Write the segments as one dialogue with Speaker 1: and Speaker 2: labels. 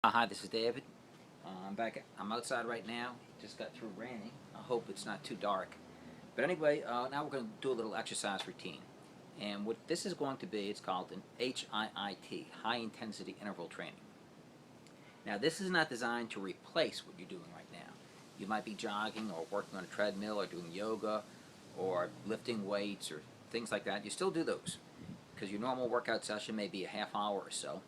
Speaker 1: Hi, this is David. I'm outside right now. Just got through raining. I hope it's not too dark. But anyway, now we're going to do a little exercise routine. And what this is going to be, it's called an HIIT, High Intensity Interval Training. Now, this is not designed to replace what you're doing right now. You might be jogging or working on a treadmill or doing yoga or lifting weights or things like that. You still do those because your normal workout session may be a half hour or so,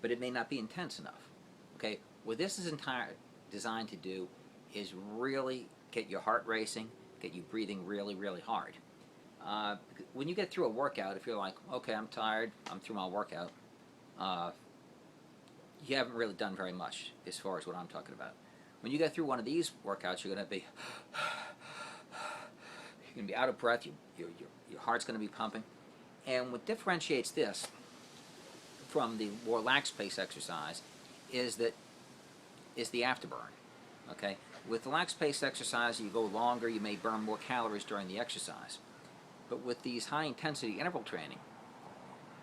Speaker 1: but it may not be intense enough. Okay, what this is designed to do is really get your heart racing, get you breathing really, really hard. When you get through a workout, if you're like, okay, I'm tired, I'm through my workout, uh, you haven't really done very much as far as what I'm talking about. When you get through one of these workouts, you're going to be out of breath, your heart's going to be pumping. And what differentiates this from the more relaxed pace exercise is the afterburn. Okay, with relaxed pace exercise, you go longer, you may burn more calories during the exercise. But with these high intensity interval training,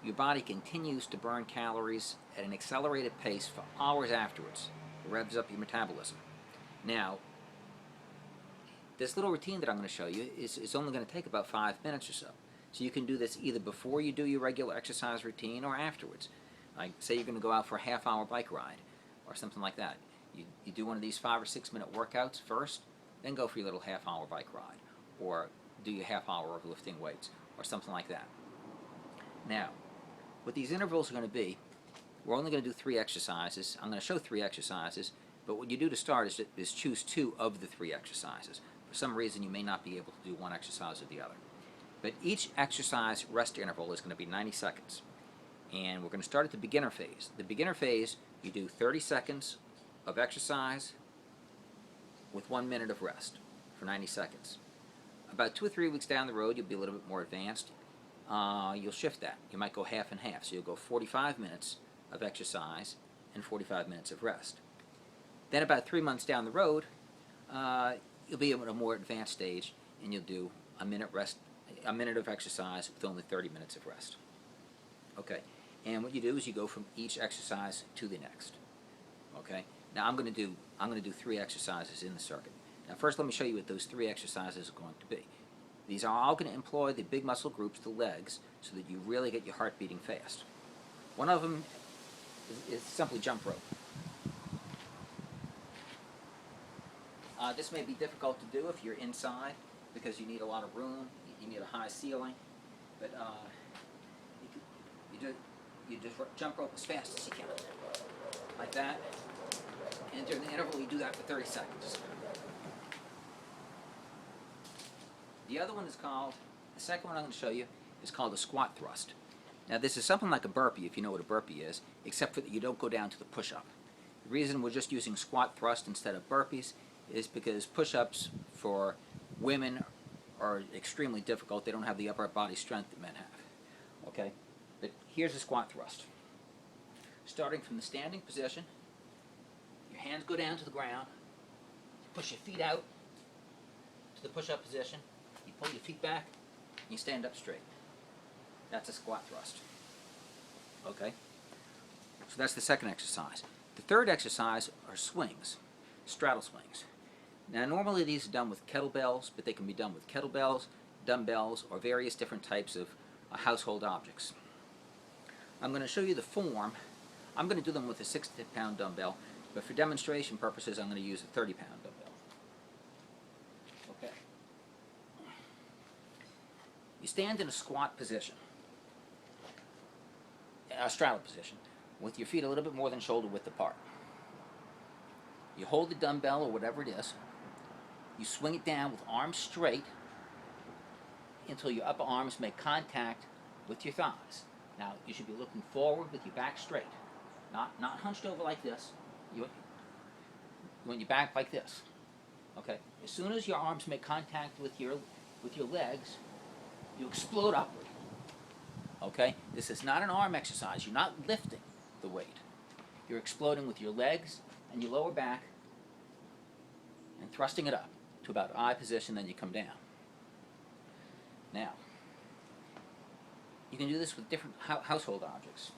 Speaker 1: your body continues to burn calories at an accelerated pace for hours afterwards. It revs up your metabolism. Now, this little routine that I'm going to show you is only going to take about 5 minutes or so. So you can do this either before you do your regular exercise routine or afterwards. Like, say you're going to go out for a half-hour bike ride or something like that. You do one of these 5 or 6 minute workouts first, then go for your little half-hour bike ride, or do your half-hour of lifting weights, or something like that. Now, what these intervals are going to be, we're only going to do 3 exercises. I'm going to show 3 exercises, but what you do to start is choose 2 of the 3 exercises. For some reason, you may not be able to do one exercise or the other. But each exercise rest interval is going to be 90 seconds. And we're going to start at the beginner phase. The beginner phase, you do 30 seconds of exercise with 1 minute of rest for 90 seconds. About 2 or 3 weeks down the road, you'll be a little bit more advanced. You'll shift that. You might go half and half. So you'll go 45 minutes of exercise and 45 minutes of rest. Then about 3 months down the road, you'll be at a more advanced stage, and you'll do a minute of exercise with only 30 minutes of rest. Okay, and what you do is you go from each exercise to the next. Okay, now I'm going to do 3 exercises in the circuit. Now first, let me show you what those 3 exercises are going to be. These are all going to employ the big muscle groups, the legs, so that you really get your heart beating fast. One of them is simply jump rope. This may be difficult to do if you're inside because you need a lot of room, you need a high ceiling, but you just jump rope as fast as you can, like that, and during the interval you do that for 30 seconds. The other one is called, the second one I'm going to show you is called a squat thrust. Now this is something like a burpee, if you know what a burpee is, except for that you don't go down to the push-up. The reason we're just using squat thrust instead of burpees is because push-ups for women are extremely difficult. They don't have the upper body strength that men have. Okay? But here's a squat thrust. Starting from the standing position, your hands go down to the ground, push your feet out to the push-up position, you pull your feet back, and you stand up straight. That's a squat thrust. Okay? So that's the second exercise. The third exercise are swings, straddle swings. Now normally these are done with kettlebells, but they can be done with kettlebells, dumbbells, or various different types of household objects. I'm going to show you the form. I'm going to do them with a 60-pound dumbbell, but for demonstration purposes I'm going to use a 30-pound dumbbell. Okay. You stand in a squat position, a straddle position, with your feet a little bit more than shoulder width apart. You hold the dumbbell or whatever it is. You swing it down with arms straight until your upper arms make contact with your thighs. Now, you should be looking forward with your back straight, not hunched over like this. You want your back like this. Okay. As soon as your arms make contact with your legs, you explode upward. Okay. This is not an arm exercise. You're not lifting the weight. You're exploding with your legs and your lower back and thrusting it up to about eye position, then you come down. Now, you can do this with different household objects.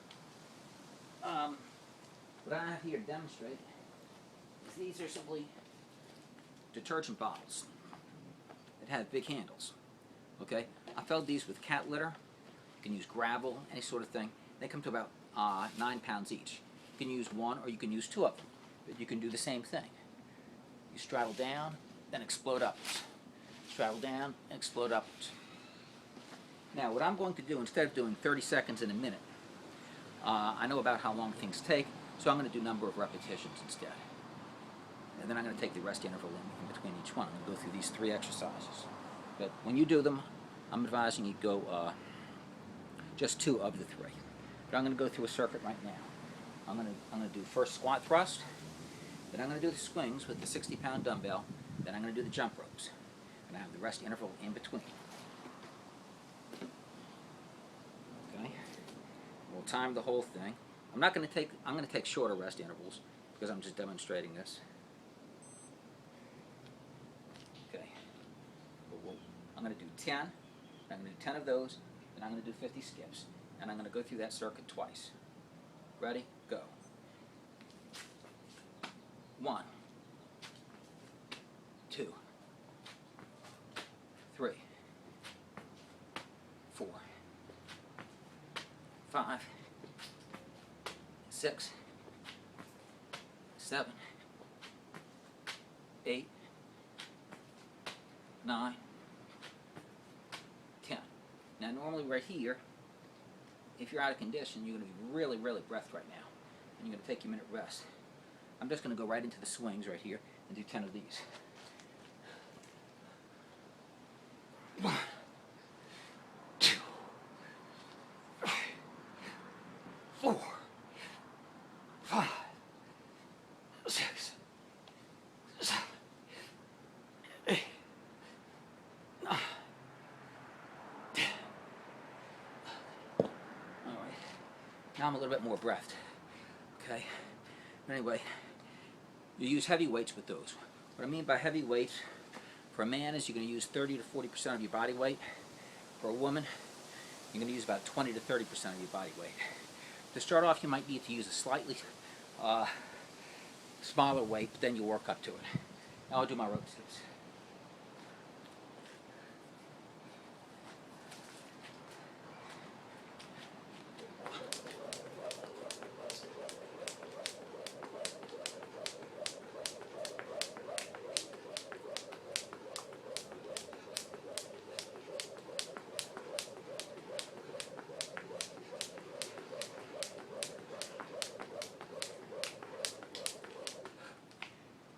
Speaker 1: What I have here to demonstrate is these are simply detergent bottles that have big handles. Okay, I filled these with cat litter. You can use gravel, any sort of thing. They come to about 9 pounds each. You can use one or you can use 2 of them, but you can do the same thing. You straddle down, then explode upwards. Straddle down and explode upwards. Now, what I'm going to do, instead of doing 30 seconds in a minute, I know about how long things take, so I'm going to do number of repetitions instead. And then I'm going to take the rest interval in between each one. I'm going to go through these 3 exercises. But when you do them, I'm advising you go just 2 of the 3. But I'm going to go through a circuit right now. I'm going to do first squat thrust, then I'm going to do the swings with the 60-pound dumbbell, then I'm going to do the jump ropes. And I have the rest interval in between. Okay? We'll time the whole thing. I'm going to take shorter rest intervals because I'm just demonstrating this. Okay. I'm going to do 10. I'm going to do 10 of those, and I'm going to do 50 skips. And I'm going to go through that circuit twice. Ready? Go. 1, 2, 3, 4, 5, 6, 7, 8, 9, 10. Now normally right here, if you're out of condition, you're going to be really, really breathed right now. And you're going to take your minute rest. I'm just going to go right into the swings right here and do 10 of these. 1, 2, 3, 4, 5, 6, 7, 8, 9, 10. All right. Now I'm a little bit more breathed. Okay. Anyway, you use heavy weights with those. What I mean by heavy weights, for a man is you're going to use 30 to 40% of your body weight. For a woman, you're going to use about 20 to 30% of your body weight. To start off, you might need to use a slightly smaller weight, but then you'll work up to it. Now I'll do my rotations.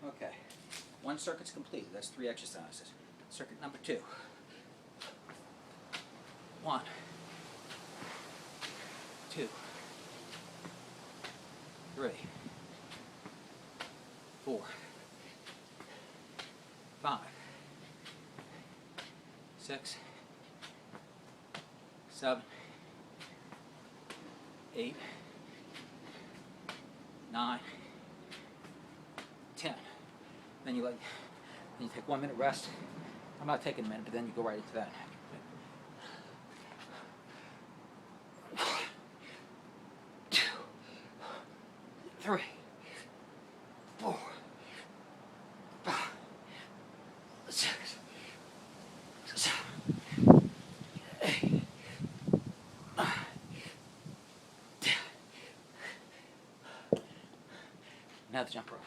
Speaker 1: Okay, 1 circuit's completed. That's 3 exercises. Circuit number 2. 1, 2, 3, 4, 5, 6, 7, 8, 9, 10. Then you take 1 minute rest. I'm not taking a minute, but then you go right into that. 1, 2, 3, 4, 5, 6, 7, 8, 9, 10. Now the jump rope.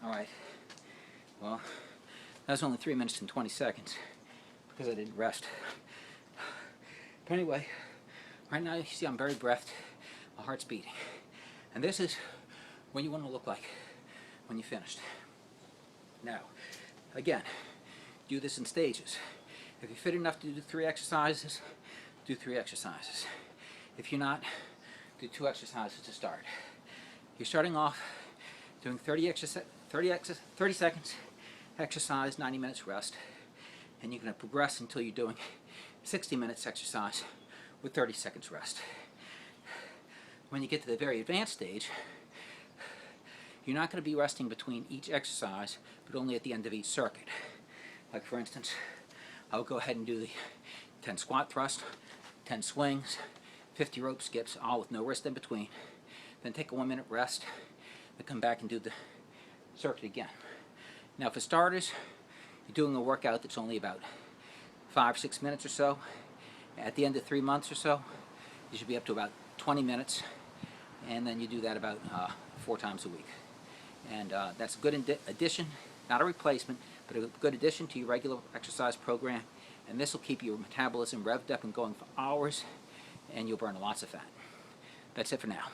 Speaker 1: All right. Well, that was only 3 minutes and 20 seconds because I didn't rest. But anyway, right now you see I'm very breathed. My heart's beating. And this is what you want to look like when you're finished. Now, again, do this in stages. If you're fit enough to do 3 exercises, do 3 exercises. If you're not, do 2 exercises to start. You're starting off doing 30 seconds exercise, 90 minutes rest, and you're going to progress until you're doing 60 minutes exercise with 30 seconds rest. When you get to the very advanced stage, you're not going to be resting between each exercise, but only at the end of each circuit. Like for instance, I'll go ahead and do the 10 squat thrust, 10 swings, 50 rope skips, all with no rest in between. Then take a 1-minute rest, then come back and do the circuit again. Now for starters, you're doing a workout that's only about 5 or 6 minutes or so. At the end of 3 months or so, you should be up to about 20 minutes, and then you do that about 4 times a week. And that's a good addition, not a replacement, but a good addition to your regular exercise program. And this will keep your metabolism revved up and going for hours, and you'll burn lots of fat. That's it for now.